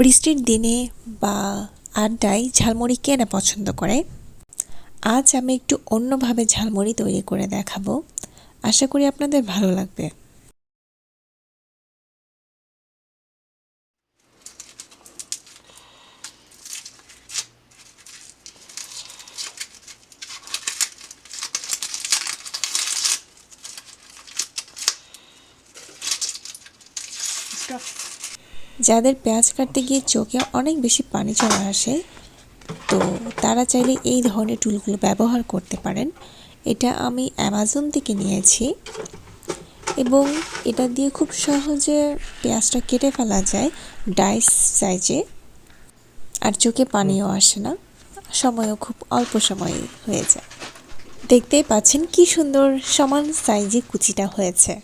বৃষ্টির দিনে বা আড্ডায় ঝালমুড়ি কে না পছন্দ করে। আজ আমি একটু অন্যভাবে ঝালমুড়ি তৈরি করে দেখাবো। আশা করি আপনাদের ভালো লাগবে। যাদের পেঁয়াজ কাটতে গিয়ে চোখে অনেক বেশি পানি চলে আসে, তো তারা চাইলে এই ধরনের টুলগুলো ব্যবহার করতে পারেন। এটা আমি অ্যামাজন থেকে নিয়েছি এবং এটা দিয়ে খুব সহজে পেঁয়াজটা কেটে ফেলা যায় ডাইস সাইজে, আর চোখে পানিও আসে না, সময়ও খুব অল্প সময়ে হয়ে যায়। দেখতেই পাচ্ছেন কি সুন্দর সমান সাইজে কুচিটা হয়েছে।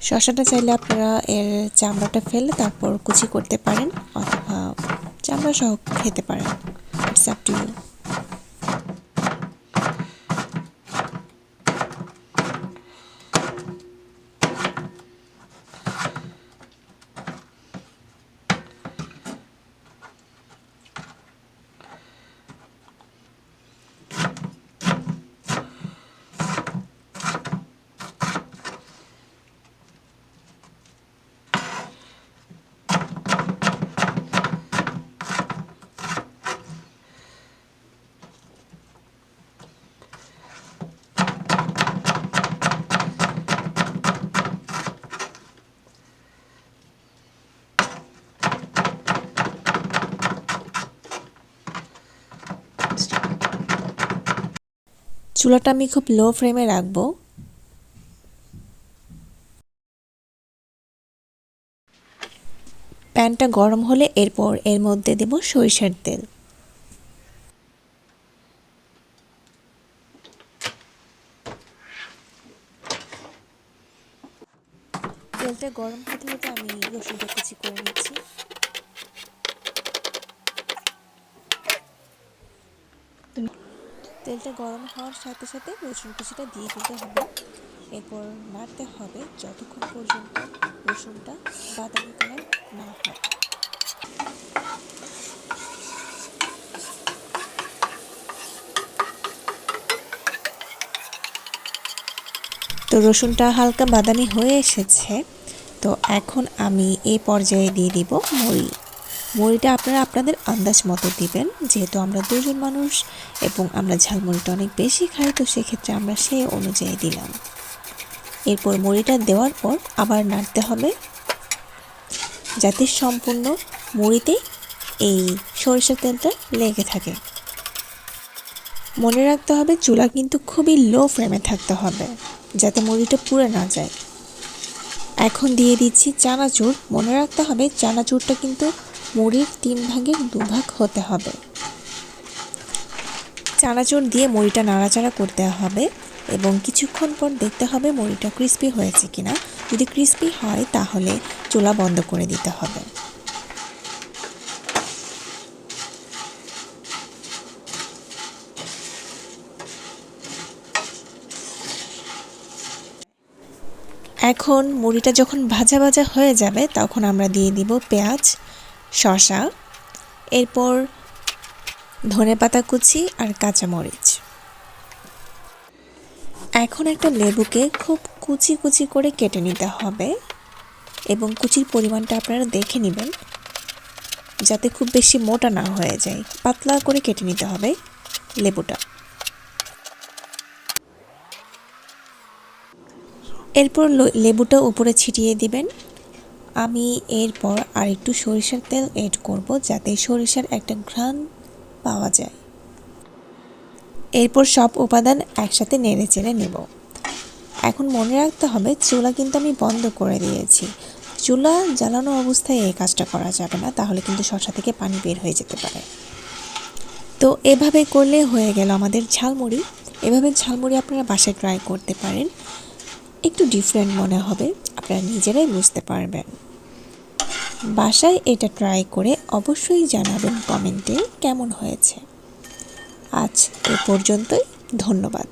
শসাটা চাইলে আপনারা এর চামড়াটা ফেলে তারপর কুচি করতে পারেন, অথবা চামড়া সহ খেতে পারেন। It's up to you. চুলাটা আমি খুব লো ফ্লেমে রাখবো। প্যানটা গরম হলে এরপর এর মধ্যে দেব সরিষার তেল। তেলটা গরম হতে হতে আমি রসুনটা কুচি করে নিচ্ছি। তেলটা গরম হওয়ার সাথে সাথে রসুন কুচিটা দিয়ে দিতে হবে। এরপর নাড়তে হবে যতক্ষণ পর্যন্ত রসুনটা বাদামি কালার না হয়। তো রসুনটা হালকা বাদামি হয়ে এসেছে। তো এখন আমি এই পর্যায়ে দিয়ে দিব মুড়ি। মুড়িটা আপনারা আপনাদের আন্দাজ মতো দিবেন, যেহেতু আমরা দুজন মানুষ এবং আমরা ঝালমুড়িটা অনেক বেশি খাই, তো সেক্ষেত্রে আমরা সেই অনুযায়ী দিলাম। এরপর মুড়িটা দেওয়ার পর আবার নাড়তে হবে, যাতে সম্পূর্ণ মুড়িতে এই সরিষার তেলটা লেগে থাকে। মনে রাখতে হবে চুলা কিন্তু খুবই লো ফ্লেমে থাকতে হবে, যাতে মুড়িটা পুড়ে না যায়। এখন দিয়ে দিচ্ছি চানাচুর। মনে রাখতে হবে চানাচুরটা কিন্তু মুড়ির 3 ভাগের 2 ভাগ হতে হবে। চানাচুর দিয়ে মুড়িটা নাড়াচাড়া করতে হবে এবং কিছুক্ষণ পর দেখতে হবে মুড়িটা ক্রিস্পি হয়েছে কিনা। যদি ক্রিস্পি হয় তাহলে চুলা বন্ধ করে দিতে হবে। এখন মুড়িটা যখন ভাজা ভাজা হয়ে যাবে তখন আমরা দিয়ে দিব পেঁয়াজ, শসা, এরপর ধনেপাতা কুচি আর কাঁচামরিচ। এখন একটা লেবুকে খুব কুচি কুচি করে কেটে নিতে হবে এবং কুচির পরিমাণটা আপনারা দেখে নেবেন, যাতে খুব বেশি মোটা না হয়ে যায়। পাতলা করে কেটে নিতে হবে লেবুটা। এরপর লেবুটা উপরে ছিটিয়ে দিবেন। আমি এরপর আর একটু সরিষার তেল এড করব, যাতে সরিষার একটা ঘ্রাণ পাওয়া যায়। এরপর সব উপাদান একসাথে নেড়ে চেড়ে নেব। এখন মনে রাখতে হবে চুলা কিন্তু আমি বন্ধ করে দিয়েছি। চুলা জ্বালানো অবস্থায় এই কাজটা করা যাবে না, তাহলে কিন্তু শসা থেকে পানি বের হয়ে যেতে পারে। তো এভাবে করলে হয়ে গেল আমাদের ঝালমুড়ি। এভাবে ঝালমুড়ি আপনারা বাসায় ট্রাই করতে পারেন, একটু ডিফারেন্ট মনে হবে, আপনারা নিজেরাই বুঝতে পারবেন। বাসায় এটা ট্রাই করে অবশ্যই জানাবেন কমেন্টে কেমন হয়েছে। আজ এ পর্যন্তই, ধন্যবাদ।